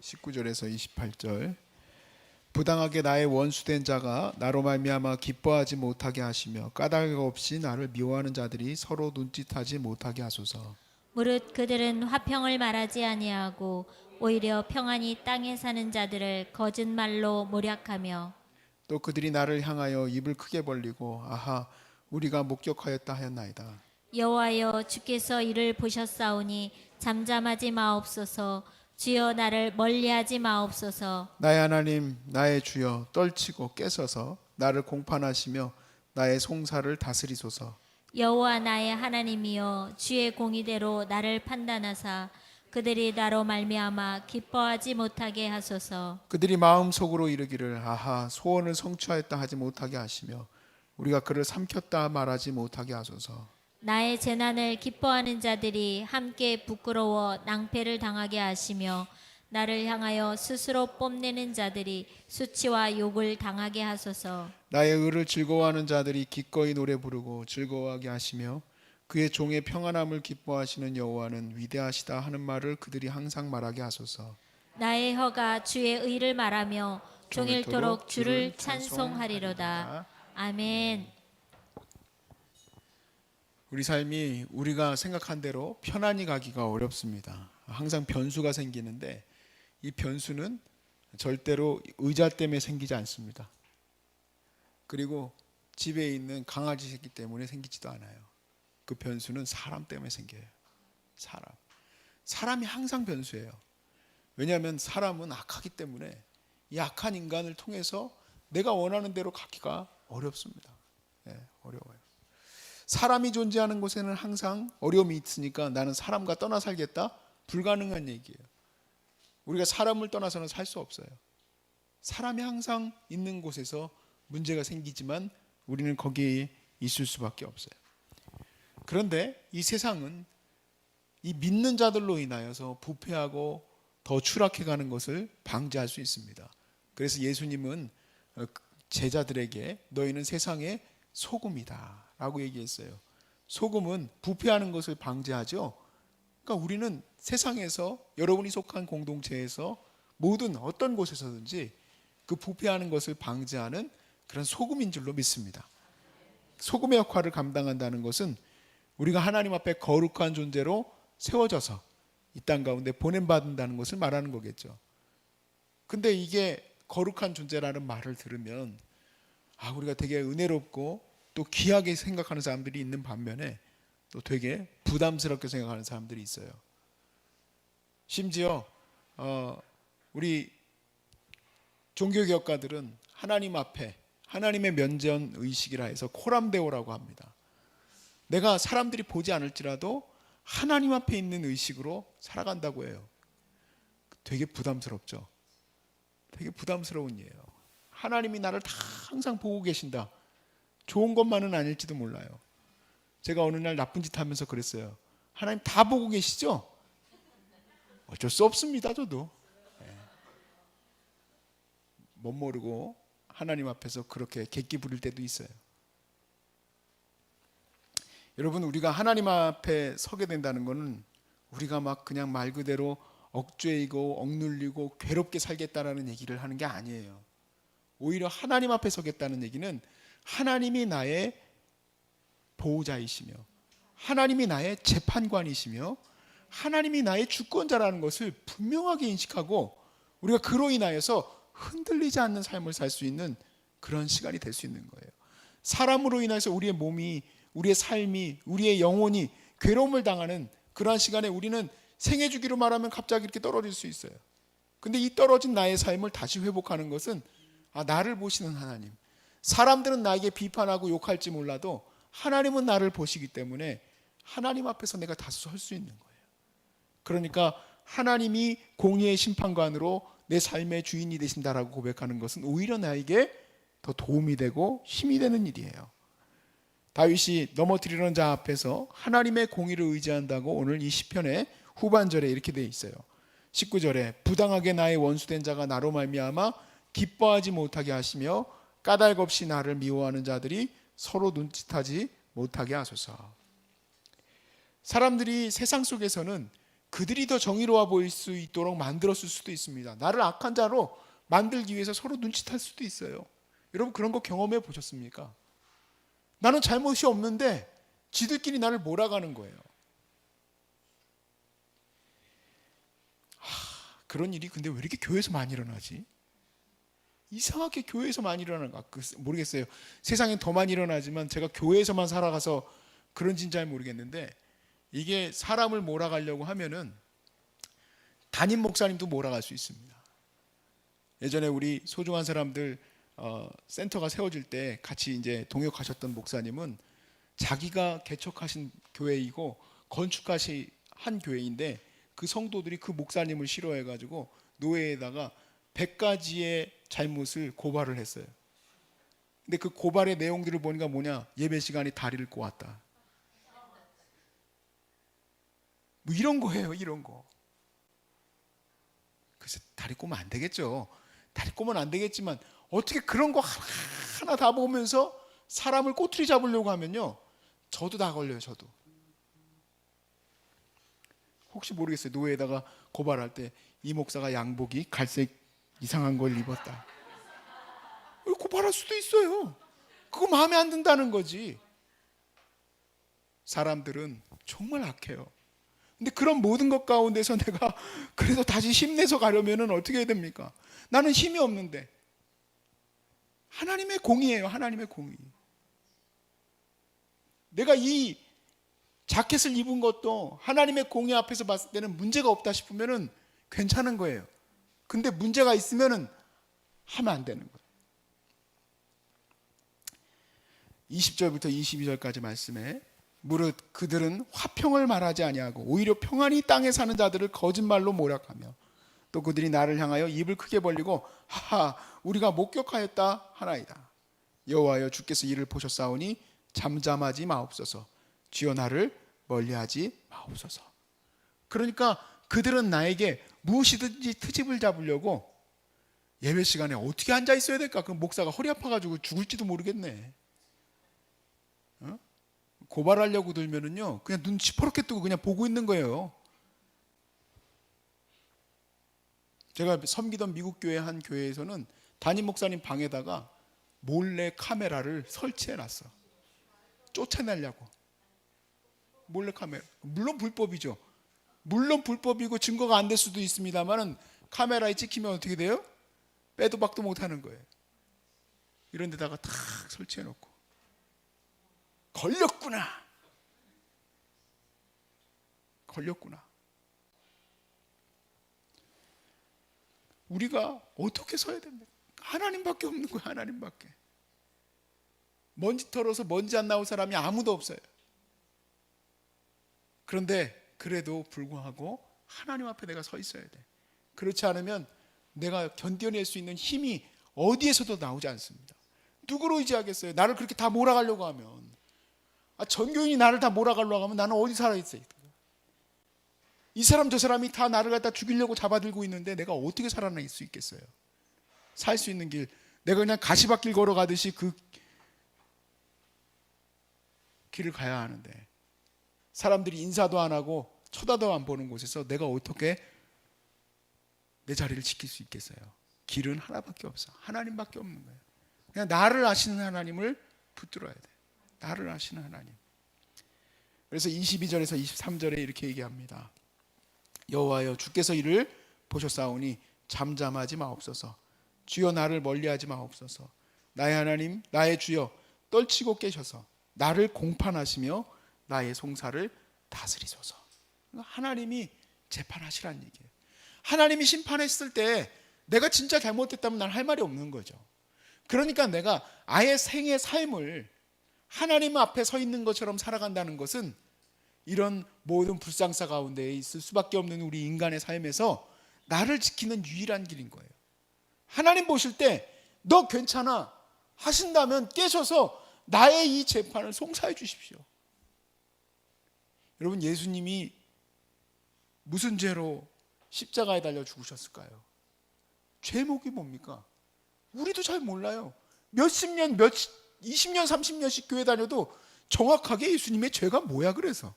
19절에서 28절. 부당하게 나의 원수된 자가 나로 말미암아 기뻐하지 못하게 하시며 까닭 없이 나를 미워하는 자들이 서로 눈짓하지 못하게 하소서. 무릇 그들은 화평을 말하지 아니하고 오히려 평안히 땅에 사는 자들을 거짓말로 모략하며 또 그들이 나를 향하여 입을 크게 벌리고 아하 우리가 목격하였다 하였나이다. 여호와여 주께서 이를 보셨사오니 잠잠하지 마옵소서. 주여 나를 멀리하지 마옵소서. 나의 하나님 나의 주여 떨치고 깨서서 나를 공판하시며 나의 송사를 다스리소서. 여호와 나의 하나님이여 주의 공의대로 나를 판단하사 그들이 나로 말미암아 기뻐하지 못하게 하소서. 그들이 마음속으로 이르기를 아하 소원을 성취하였다 하지 못하게 하시며 우리가 그를 삼켰다 말하지 못하게 하소서. 나의 재난을 기뻐하는 자들이 함께 부끄러워 낭패를 당하게 하시며 나를 향하여 스스로 뽐내는 자들이 수치와 욕을 당하게 하소서. 나의 의를 즐거워하는 자들이 기꺼이 노래 부르고 즐거워하게 하시며 그의 종의 평안함을 기뻐하시는 여호와는 위대하시다 하는 말을 그들이 항상 말하게 하소서. 나의 혀가 주의 의를 말하며 종일토록 주를 찬송하리로다. 아멘. 우리 삶이 우리가 생각한 대로 편안히 가기가 어렵습니다. 항상 변수가 생기는데 이 변수는 절대로 의자 때문에 생기지 않습니다. 그리고 집에 있는 강아지 새끼 때문에 생기지도 않아요. 그 변수는 사람 때문에 생겨요. 사람이 항상 변수예요. 왜냐하면 사람은 악하기 때문에 이 악한 인간을 통해서 내가 원하는 대로 가기가 어렵습니다. 어려워요. 사람이 존재하는 곳에는 항상 어려움이 있으니까 나는 사람과 떠나 살겠다? 불가능한 얘기예요. 우리가 사람을 떠나서는 살 수 없어요. 사람이 항상 있는 곳에서 문제가 생기지만 우리는 거기에 있을 수밖에 없어요. 그런데 이 세상은 이 믿는 자들로 인하여서 부패하고 더 추락해가는 것을 방지할 수 있습니다. 그래서 예수님은 제자들에게 너희는 세상의 소금이다 라고 얘기했어요. 소금은 부패하는 것을 방지하죠. 그러니까 우리는 세상에서 여러분이 속한 공동체에서 모든 어떤 곳에서든지 그 부패하는 것을 방지하는 그런 소금인 줄로 믿습니다. 소금의 역할을 감당한다는 것은 우리가 하나님 앞에 거룩한 존재로 세워져서 이 땅 가운데 보냄받는다는 것을 말하는 거겠죠. 근데 이게 거룩한 존재라는 말을 들으면 우리가 되게 은혜롭고 또 귀하게 생각하는 사람들이 있는 반면에 또 되게 부담스럽게 생각하는 사람들이 있어요. 심지어 우리 종교개혁가들은 하나님 앞에 하나님의 면전 의식이라 해서 코람데오라고 합니다. 내가 사람들이 보지 않을지라도 하나님 앞에 있는 의식으로 살아간다고 해요. 되게 부담스럽죠. 되게 부담스러운 일이에요. 하나님이 나를 다 항상 보고 계신다. 좋은 것만은 아닐지도 몰라요. 제가 어느 날 나쁜 짓 하면서 그랬어요. 하나님 다 보고 계시죠? 어쩔 수 없습니다. 저도 못 모르고 하나님 앞에서 그렇게 객기 부릴 때도 있어요. 여러분, 우리가 하나님 앞에 서게 된다는 것은 우리가 막 그냥 말 그대로 억죄이고 억눌리고 괴롭게 살겠다라는 얘기를 하는 게 아니에요. 오히려 하나님 앞에 서겠다는 얘기는 하나님이 나의 보호자이시며 하나님이 나의 재판관이시며 하나님이 나의 주권자라는 것을 분명하게 인식하고 우리가 그로 인하여서 흔들리지 않는 삶을 살 수 있는 그런 시간이 될 수 있는 거예요. 사람으로 인해서 우리의 몸이, 우리의 삶이, 우리의 영혼이 괴로움을 당하는 그러한 시간에 우리는 생애 주기로 말하면 갑자기 이렇게 떨어질 수 있어요. 근데 이 떨어진 나의 삶을 다시 회복하는 것은 나를 보시는 하나님, 사람들은 나에게 비판하고 욕할지 몰라도 하나님은 나를 보시기 때문에 하나님 앞에서 내가 다시 설 수 있는 거예요. 그러니까 하나님이 공의의 심판관으로 내 삶의 주인이 되신다라고 고백하는 것은 오히려 나에게 더 도움이 되고 힘이 되는 일이에요. 다윗이 넘어뜨리는 자 앞에서 하나님의 공의를 의지한다고 오늘 이 시편의 후반절에 이렇게 되어 있어요. 19절에 부당하게 나의 원수된 자가 나로 말미암아 기뻐하지 못하게 하시며 까닭 없이 나를 미워하는 자들이 서로 눈짓하지 못하게 하소서. 사람들이 세상 속에서는 그들이 더 정의로워 보일 수 있도록 만들었을 수도 있습니다. 나를 악한 자로 만들기 위해서 서로 눈치탈 수도 있어요. 여러분 그런 거 경험해 보셨습니까? 나는 잘못이 없는데 지들끼리 나를 몰아가는 거예요. 그런 일이 근데 왜 이렇게 교회에서 많이 일어나지? 이상하게 교회에서 많이 일어나는 거 모르겠어요. 세상엔 더 많이 일어나지만 제가 교회에서만 살아가서 그런지는 잘 모르겠는데, 이게 사람을 몰아가려고 하면은 담임 목사님도 몰아갈 수 있습니다. 예전에 우리 소중한 사람들 센터가 세워질 때 같이 이제 동역하셨던 목사님은 자기가 개척하신 교회이고 건축하신 한 교회인데 그 성도들이 그 목사님을 싫어해가지고 노회에다가 100가지의 잘못을 고발을 했어요. 근데 그 고발의 내용들을 보니까 뭐냐, 예배 시간에 다리를 꼬았다, 뭐 이런 거예요. 이런 거. 그래서 다리 꼬면 안 되겠죠. 다리 꼬면 안 되겠지만 어떻게 그런 거 하나 다 보면서 사람을 꼬투리 잡으려고 하면요, 저도 다 걸려요. 저도. 혹시 모르겠어요. 노예에다가 고발할 때 이 목사가 양복이 갈색 이상한 걸 입었다, 고발할 수도 있어요. 그거 마음에 안 든다는 거지. 사람들은 정말 악해요. 근데 그런 모든 것 가운데서 내가 그래도 다시 힘내서 가려면 어떻게 해야 됩니까? 나는 힘이 없는데. 하나님의 공의예요. 하나님의 공의. 내가 이 자켓을 입은 것도 하나님의 공의 앞에서 봤을 때는 문제가 없다 싶으면 괜찮은 거예요. 근데 문제가 있으면 하면 안 되는 거예요. 20절부터 22절까지 말씀에 무릇 그들은 화평을 말하지 아니하고 오히려 평안히 땅에 사는 자들을 거짓말로 모략하며 또 그들이 나를 향하여 입을 크게 벌리고 하하 우리가 목격하였다 하나이다. 여호와여 주께서 이를 보셨사오니 잠잠하지 마옵소서. 주여 나를 멀리하지 마옵소서. 그러니까 그들은 나에게 무엇이든지 트집을 잡으려고 예배 시간에 어떻게 앉아 있어야 될까? 그 목사가 허리 아파가지고 죽을지도 모르겠네. 고발하려고 들면은요, 그냥 눈 시퍼렇게 뜨고 그냥 보고 있는 거예요. 제가 섬기던 미국 교회 한 교회에서는 담임 목사님 방에다가 몰래 카메라를 설치해 놨어. 쫓아내려고. 몰래 카메라. 물론 불법이죠. 물론 불법이고 증거가 안 될 수도 있습니다만은 카메라에 찍히면 어떻게 돼요? 빼도 박도 못 하는 거예요. 이런 데다가 탁 설치해 놓고. 걸렸구나. 걸렸구나. 우리가 어떻게 서야 됩니까? 하나님밖에 없는 거예요. 하나님밖에. 먼지 털어서 먼지 안 나올 사람이 아무도 없어요. 그런데 그래도 불구하고 하나님 앞에 내가 서 있어야 돼. 그렇지 않으면 내가 견뎌낼 수 있는 힘이 어디에서도 나오지 않습니다. 누구로 의지하겠어요? 나를 그렇게 다 몰아가려고 하면. 전교인이 나를 다 몰아가려고 하면 나는 어디 살아있어요? 이 사람 저 사람이 다 나를 갖다 죽이려고 잡아들고 있는데 내가 어떻게 살아날 수 있겠어요? 살 수 있는 길, 내가 그냥 가시밭길 걸어가듯이 그 길을 가야 하는데 사람들이 인사도 안 하고 쳐다도 안 보는 곳에서 내가 어떻게 내 자리를 지킬 수 있겠어요? 길은 하나밖에 없어. 하나님밖에 없는 거예요. 그냥 나를 아시는 하나님을 붙들어야 돼. 나를 아시는 하나님. 그래서 22절에서 23절에 이렇게 얘기합니다. 여호와여 주께서 이를 보셨사오니 잠잠하지 마옵소서. 주여 나를 멀리하지 마옵소서. 나의 하나님 나의 주여 떨치고 깨셔서 나를 공판하시며 나의 송사를 다스리소서. 하나님이 재판하시라는 얘기예요. 하나님이 심판했을 때 내가 진짜 잘못했다면 난 할 말이 없는 거죠. 그러니까 내가 아예 생의 삶을 하나님 앞에 서 있는 것처럼 살아간다는 것은 이런 모든 불상사 가운데 있을 수밖에 없는 우리 인간의 삶에서 나를 지키는 유일한 길인 거예요. 하나님 보실 때 너 괜찮아 하신다면 깨셔서 나의 이 재판을 송사해 주십시오. 여러분 예수님이 무슨 죄로 십자가에 달려 죽으셨을까요? 죄목이 뭡니까? 우리도 잘 몰라요. 몇십 년, 20년, 30년씩 교회 다녀도 정확하게 예수님의 죄가 뭐야 그래서.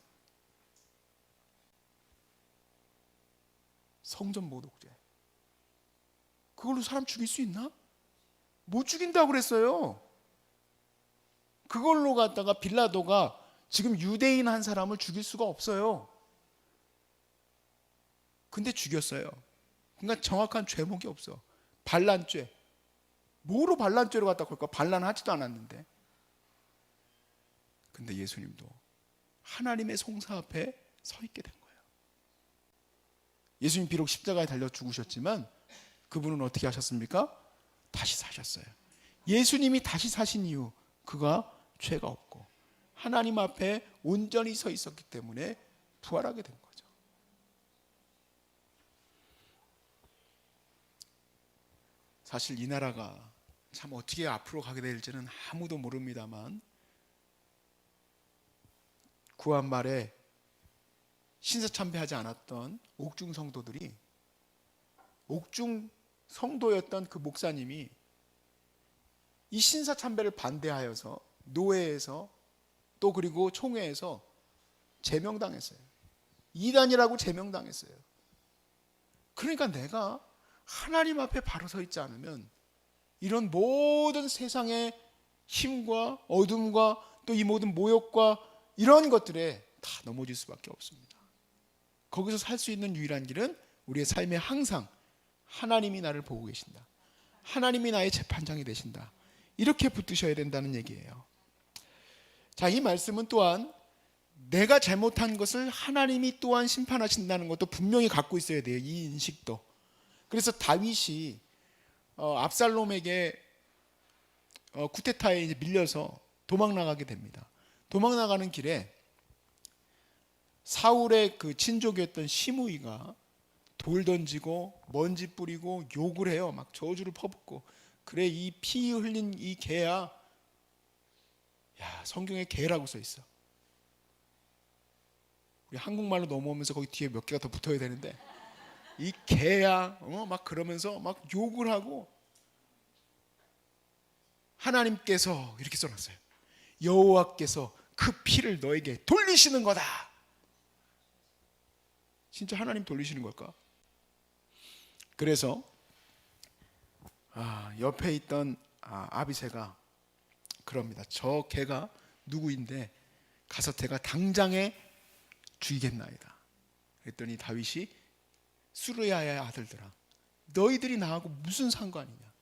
성전 모독죄. 그걸로 사람 죽일 수 있나? 못 죽인다고 그랬어요. 그걸로 갖다가 빌라도가 지금 유대인 한 사람을 죽일 수가 없어요. 근데 죽였어요. 그러니까 정확한 죄목이 없어. 반란죄. 뭐로 반란죄로 갖다 걸까? 반란하지도 않았는데. 근데 예수님도 하나님의 송사 앞에 서 있게 된 거예요. 예수님 비록 십자가에 달려 죽으셨지만 그분은 어떻게 하셨습니까? 다시 사셨어요. 예수님이 다시 사신 이유, 그가 죄가 없고 하나님 앞에 온전히 서 있었기 때문에 부활하게 된 거죠. 사실 이 나라가 참 어떻게 앞으로 가게 될지는 아무도 모릅니다만, 구한 말에 신사참배하지 않았던 옥중 성도들이, 옥중 성도였던 그 목사님이 이 신사참배를 반대하여서 노회에서 또 그리고 총회에서 제명당했어요. 이단이라고 제명당했어요. 그러니까 내가 하나님 앞에 바로 서 있지 않으면 이런 모든 세상의 힘과 어둠과 또 이 모든 모욕과 이런 것들에 다 넘어질 수밖에 없습니다. 거기서 살 수 있는 유일한 길은 우리의 삶에 항상 하나님이 나를 보고 계신다, 하나님이 나의 재판장이 되신다, 이렇게 붙드셔야 된다는 얘기예요. 자, 이 말씀은 또한 내가 잘못한 것을 하나님이 또한 심판하신다는 것도 분명히 갖고 있어야 돼요. 이 인식도. 그래서 다윗이 압살롬에게 쿠데타에 밀려서 도망 나가게 됩니다. 도망 나가는 길에 사울의 그 친족이었던 시므이가 돌 던지고 먼지 뿌리고 욕을 해요. 막 저주를 퍼붓고, 그래 이 피 흘린 이 개야. 야, 성경에 개라고 써 있어. 우리 한국말로 넘어오면서 거기 뒤에 몇 개가 더 붙어야 되는데, 이 개야 막 그러면서 막 욕을 하고, 하나님께서 이렇게 써놨어요. 여호와께서 그 피를 너에게 돌리시는 거다. 진짜 하나님 돌리시는 걸까? 그래서 옆에 있던 아비새가 그럽니다. 저 개가 누구인데 가서 제가 당장에 죽이겠나이다. 그랬더니 다윗이 수르야의 아들들아, 너희들이 나하고 무슨 상관이냐?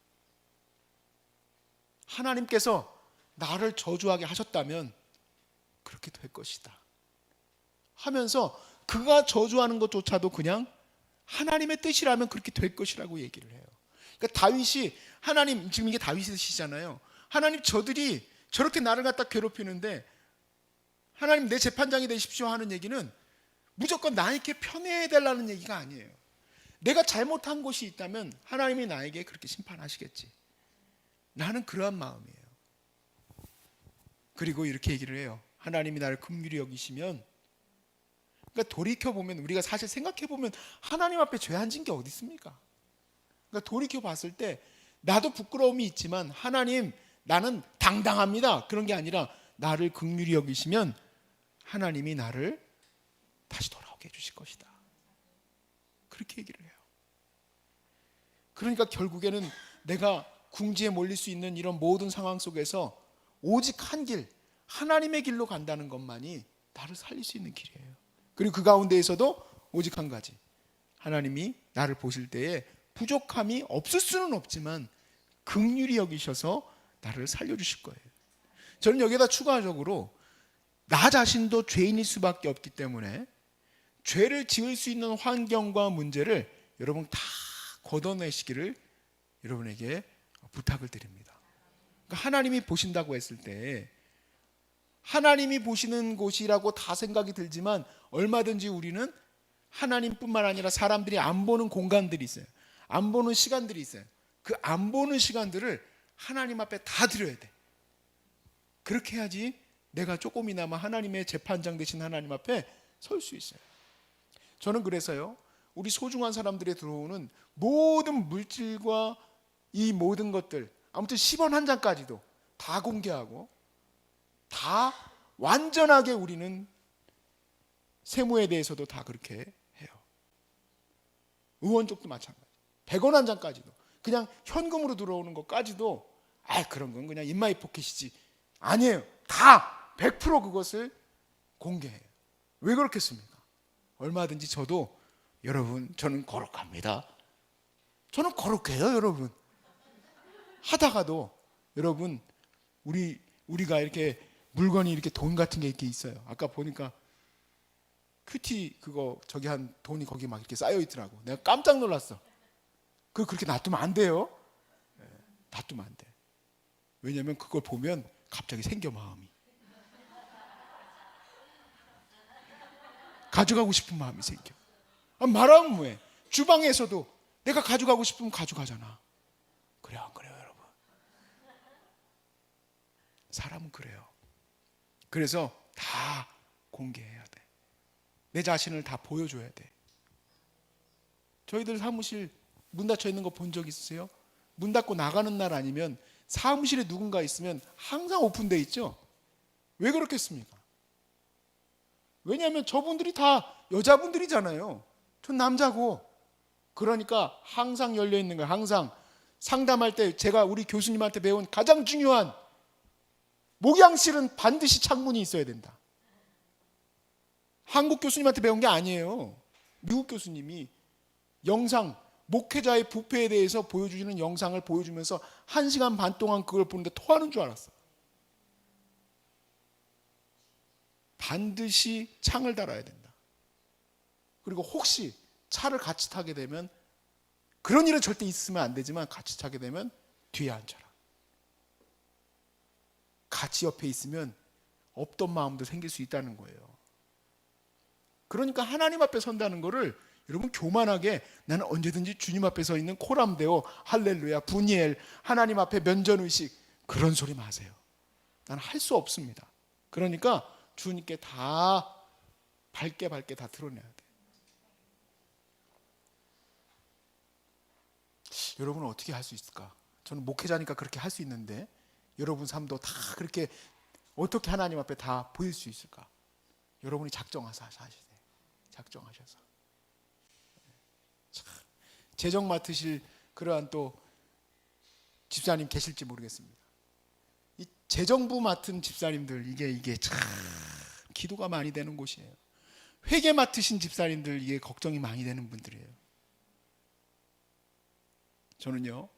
하나님께서 나를 저주하게 하셨다면 그렇게 될 것이다 하면서, 그가 저주하는 것조차도 그냥 하나님의 뜻이라면 그렇게 될 것이라고 얘기를 해요. 그러니까 다윗이, 하나님, 지금 이게 다윗의 시잖아요. 하나님, 저들이 저렇게 나를 갖다 괴롭히는데 하나님 내 재판장이 되십시오 하는 얘기는 무조건 나에게 편애해 달라는 얘기가 아니에요. 내가 잘못한 것이 있다면 하나님이 나에게 그렇게 심판하시겠지, 나는 그러한 마음이에요. 그리고 이렇게 얘기를 해요. 하나님이 나를 긍휼히 여기시면, 그러니까 돌이켜보면, 우리가 사실 생각해보면 하나님 앞에 죄 안 진 게 어디 있습니까? 그러니까 돌이켜봤을 때 나도 부끄러움이 있지만, 하나님 나는 당당합니다, 그런 게 아니라 나를 긍휼히 여기시면 하나님이 나를 다시 돌아오게 해주실 것이다, 그렇게 얘기를 해요. 그러니까 결국에는 내가 궁지에 몰릴 수 있는 이런 모든 상황 속에서 오직 한 길, 하나님의 길로 간다는 것만이 나를 살릴 수 있는 길이에요. 그리고 그 가운데에서도 오직 한 가지, 하나님이 나를 보실 때에 부족함이 없을 수는 없지만 긍휼히 여기셔서 나를 살려주실 거예요. 저는 여기다 추가적으로 나 자신도 죄인일 수밖에 없기 때문에 죄를 지을 수 있는 환경과 문제를 여러분 다 걷어내시기를 여러분에게 부탁을 드립니다. 그러니까 하나님이 보신다고 했을 때, 하나님이 보시는 곳이라고 다 생각이 들지만 얼마든지 우리는 하나님뿐만 아니라 사람들이 안 보는 공간들이 있어요. 안 보는 시간들이 있어요. 그 안 보는 시간들을 하나님 앞에 다 드려야 돼. 그렇게 해야지 내가 조금이나마 하나님의 재판장 되신 하나님 앞에 설 수 있어요. 저는 그래서요, 우리 소중한 사람들에 들어오는 모든 물질과 이 모든 것들, 아무튼 10원 한 장까지도 다 공개하고 다 완전하게 우리는 세무에 대해서도 다 그렇게 해요. 의원 쪽도 마찬가지. 100원 한 장까지도 그냥 현금으로 들어오는 것까지도 그런 건 그냥 인마이 포켓이지. 아니에요. 다 100% 그것을 공개해요. 왜 그렇겠습니까? 얼마든지 저도 여러분 저는 거룩합니다. 저는 거룩해요, 여러분. 하다가도 여러분 우리가 이렇게 물건이 이렇게 돈 같은 게 이렇게 있어요. 아까 보니까 큐티 그거 저기 한 돈이 거기 막 이렇게 쌓여 있더라고. 내가 깜짝 놀랐어. 그렇게 놔두면 안 돼요. 놔두면 안 돼. 왜냐하면 그걸 보면 갑자기 생겨 마음이. 가져가고 싶은 마음이 생겨. 말하면 뭐해? 주방에서도 내가 가져가고 싶으면 가져가잖아. 그래요, 안 그래요, 여러분? 사람은 그래요. 그래서 다 공개해야 돼. 내 자신을 다 보여줘야 돼. 저희들 사무실 문 닫혀 있는 거 본 적 있으세요? 문 닫고 나가는 날 아니면 사무실에 누군가 있으면 항상 오픈돼 있죠? 왜 그렇겠습니까? 왜냐하면 저분들이 다 여자분들이잖아요. 전 남자고. 그러니까 항상 열려 있는 거예요. 항상 상담할 때 제가 우리 교수님한테 배운 가장 중요한 목양실은 반드시 창문이 있어야 된다. 한국 교수님한테 배운 게 아니에요. 미국 교수님이 영상, 목회자의 부패에 대해서 보여주시는 영상을 보여주면서 1시간 반 동안 그걸 보는데 토하는 줄 알았어요. 반드시 창을 달아야 된다. 그리고 혹시 차를 같이 타게 되면, 그런 일은 절대 있으면 안 되지만 같이 타게 되면 뒤에 앉아라. 같이 옆에 있으면 없던 마음도 생길 수 있다는 거예요. 그러니까 하나님 앞에 선다는 거를 여러분 교만하게 나는 언제든지 주님 앞에 서 있는 코람데오, 할렐루야, 분이엘, 하나님 앞에 면전의식, 그런 소리 마세요. 나는 할 수 없습니다. 그러니까 주님께 다 밝게 다 드러내야 돼. 여러분은 어떻게 할 수 있을까? 저는 목회자니까 그렇게 할 수 있는데 여러분 삶도 다 그렇게 어떻게 하나님 앞에 다 보일 수 있을까? 여러분이 작정하셔서 하시세요. 작정하셔서. 재정 맡으실 그러한 또 집사님 계실지 모르겠습니다. 이 재정부 맡은 집사님들 이게 참 기도가 많이 되는 곳이에요. 회계 맡으신 집사님들 이게 걱정이 많이 되는 분들이에요. 저는요,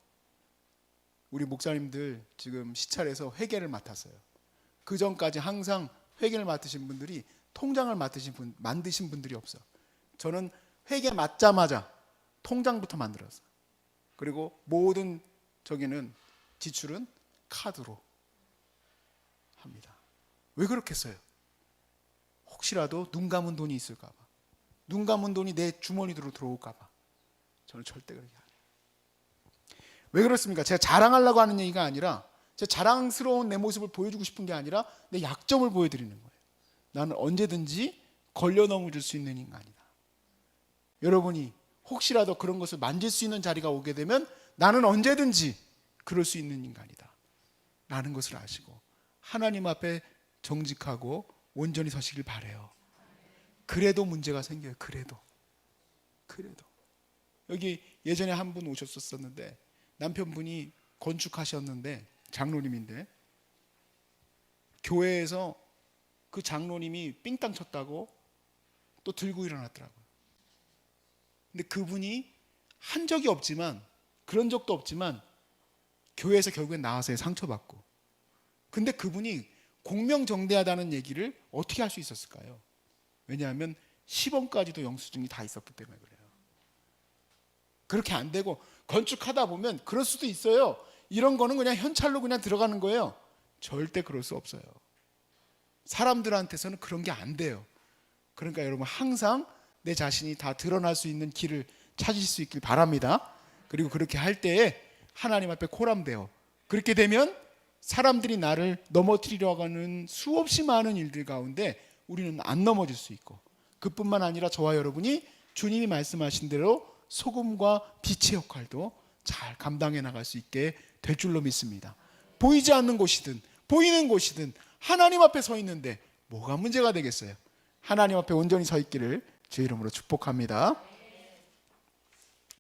우리 목사님들 지금 시찰에서 회계를 맡았어요. 그 전까지 항상 회계를 맡으신 분들이 통장을 만드신 분들이 없어. 저는 회계 맡자마자 통장부터 만들었어요. 그리고 모든 저기는 지출은 카드로 합니다. 왜 그렇겠어요? 혹시라도 눈 감은 돈이 있을까 봐. 눈 감은 돈이 내 주머니로 들어올까 봐. 저는 절대 그렇게 안 해요. 왜 그렇습니까? 제가 자랑하려고 하는 얘기가 아니라, 제 자랑스러운 내 모습을 보여주고 싶은 게 아니라 내 약점을 보여드리는 거예요. 나는 언제든지 걸려 넘어질 수 있는 인간이다. 여러분이 혹시라도 그런 것을 만질 수 있는 자리가 오게 되면 나는 언제든지 그럴 수 있는 인간이다 라는 것을 아시고 하나님 앞에 정직하고 온전히 서시길 바라요. 그래도 문제가 생겨요. 그래도 여기 예전에 한 분 오셨었는데 남편분이 건축하셨는데 장로님인데 교회에서 그 장로님이 삥땅 쳤다고 또 들고 일어났더라고요. 근데 그분이 한 적이 없지만, 그런 적도 없지만 교회에서 결국엔 나와서의 상처받고, 근데 그분이 공명정대하다는 얘기를 어떻게 할 수 있었을까요? 왜냐하면 시범까지도 영수증이 다 있었기 때문에 그래요. 그렇게 안 되고 건축하다 보면 그럴 수도 있어요. 이런 거는 그냥 현찰로 그냥 들어가는 거예요. 절대 그럴 수 없어요. 사람들한테서는 그런 게 안 돼요. 그러니까 여러분 항상 내 자신이 다 드러날 수 있는 길을 찾으실 수 있길 바랍니다. 그리고 그렇게 할 때에 하나님 앞에 코람되어, 그렇게 되면 사람들이 나를 넘어뜨리려고 하는 수없이 많은 일들 가운데 우리는 안 넘어질 수 있고, 그뿐만 아니라 저와 여러분이 주님이 말씀하신 대로 소금과 빛의 역할도 잘 감당해 나갈 수 있게 될 줄로 믿습니다. 보이지 않는 곳이든 보이는 곳이든 하나님 앞에 서 있는데 뭐가 문제가 되겠어요? 하나님 앞에 온전히 서 있기를 주의 이름으로 축복합니다.